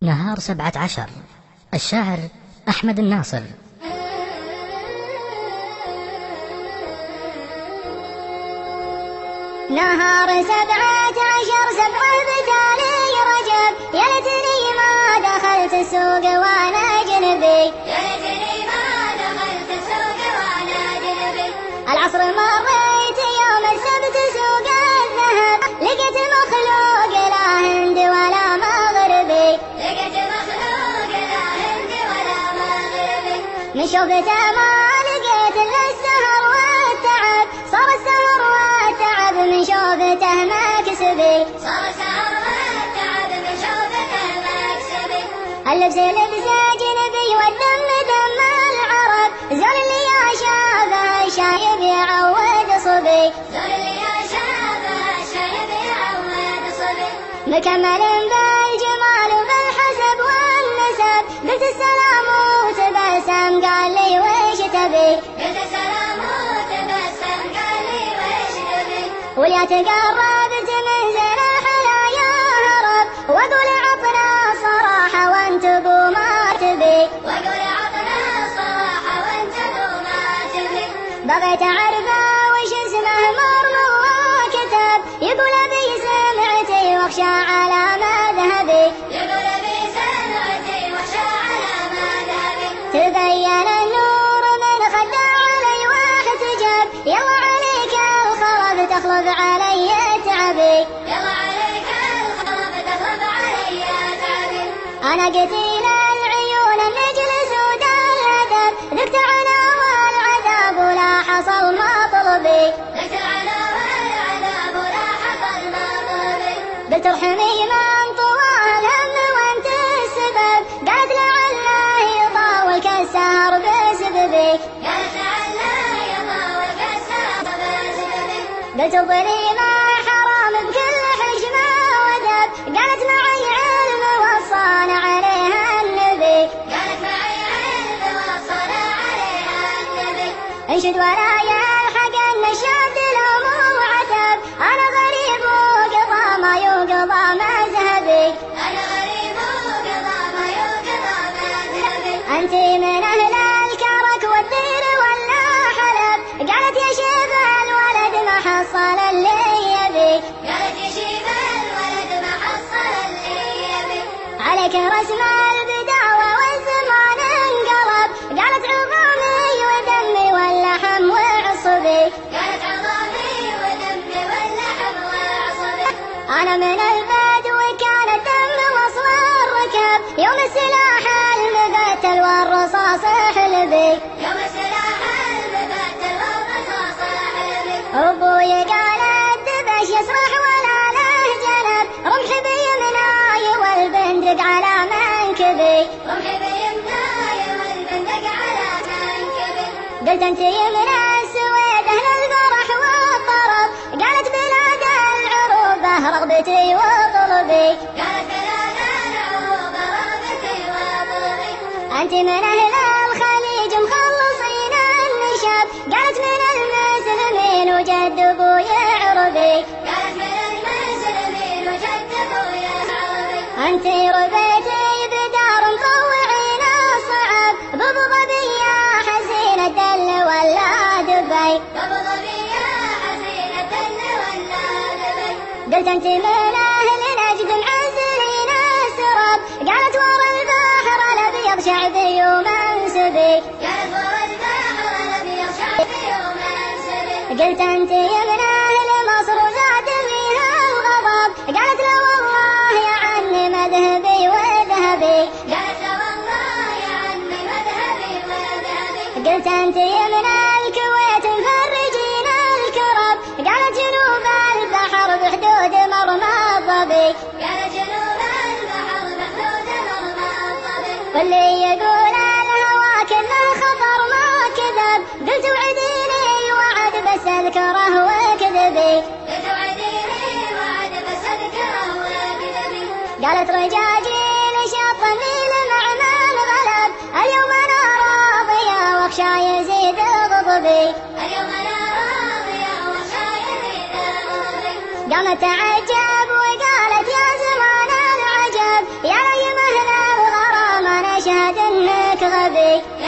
نهار 17. الشاعر أحمد الناصر. نهار 17 7 بتالي رجب، يا ليتني ما دخلت السوق وانا جنبي، يا ليتني ما دخلت السوق وانا جنبي. العصر مريت يوم السبت سوق الذهب، لقيت مخلوق لا هند ولا مغربي، لقيت مخلوق لا هند ولا مغربي. من شوفته ما لقيت الا السهر والتعب، صار السهر والتعب من شوفته مكسبي، صار السهر والتعب من شوفته مكسبي. اللبس لبس جنبي والدم دم العرب، زول اللي يشابه الشايب يعود صبي، زول اللي يشابه الشايب يعود صبي. مكمل بالجمال وبالحسب والنسب، قلت السلام وتبسم قال لي ويش تبي، قلت السلام وتبسم قال لي ويش تبي. ويا تقربت من زين الحياة هرب، واقول عطنا الصراحة وانت بو ما تبي، واقول عطنا الصراحة وانت بو ما تبي. بغيت اعرفه وش اسمه مرموه كتب، يقول ابي سمعتي واخشى على مذهبي، يقول ابي سمعتي واخشى على مذهبي. تبين النور من خده علي واحتجب، يلا عليك الخرب تخلب علي تعبي، يلا عليك الخرب تخلب علي تعبي. انا قتيل العيون النجل سود الادب، ذقت العنا والعذاب ولا حصل مطلبي، ذقت العنا والعذاب ولا حصل مطلبي. قلت ارحمي من طوى الهم وانت السبب، قالت لعله يطاول كالسهر بسببي، قالت لعله يطاول كالسهر بسببي. قلت الظليم حرام بكل حشمة ودب، قالت معي علم وصانا عليها النبي، قالت معي علم وصانا عليها النبي. انشد ولا يلحق النشاد لو مو عتب، انا غريب وقضى ما يقضى مذهبي، انا غريب وقضى ما يقضى مذهبي. انت من اهل الكرك والدير ولا حلب، قالت يا شيخ الولد ما حصل اللي يبي، قالت يا شيخ الولد ما حصل اللي يبي. عليك رسم البداوة والزمان انقلب، قالت عظامي ودمي واللحم وعصبي، قالت عظامي ودمي واللحم وعصبي. انا من البدو كان الدم وصل الركب، يوم السلاح المقتل والرصاص حلبي، يوم السلاح المقتل والرصاص حلبي. ابوي قال الدبش يسرح ولا له جنب، رمح بيمناي والبندق على منكبي، رمح بيمناي والبندق على منكبي. قلت انت يمن السويد اهل الفرح والطرب، قالت بلاد العروبة رغبتي وطلبي، قالت بلاد العروبة رغبتي وطلبي. انت من اهل الخليج مخلصين النشب، قالت من المسلمين وجد ابويا عربي، قالت من المسلمين وجد ابويا عربي. انت ربيتي بدار مطوعين الصعب، بابو ظبي يا حزين الدل ولا دبي، بابو ظبي يا حزين الدل ولا دبي. قلت انت من اهل نجد معزلين السرب، قالت ورا البحر الابيض شعبي ومنسبي، قالت ورا البحر الابيض شعبي ومنسبي. قلت انت من اهل مصر وزاد فيها الغضب، قالت لا والله يا عني مذهبي وذهبي، قالت لا والله يا عني مذهبي وذهبي. قلت انت من الكويت مفرجين الكرب، قالت جنوب البحر بحدود مرمى الظبي، قالت جنوب البحر بحدود مرمى الظبي. واللي يقول الهوى كله خطر ما كذب، قلت وعديني وعد بس اذكره وكذبي، قلت وعديني وعد بس اذكره وكذبي. قالت رجاجيل شط النيل مع من غلب، اليوم انا راضيه واخشى يزيد غضبي، اليوم انا راضيه واخشى يزيد غضبي. قامت تعجب وقالت يا زمان العجب، يا لي مهلا عربي.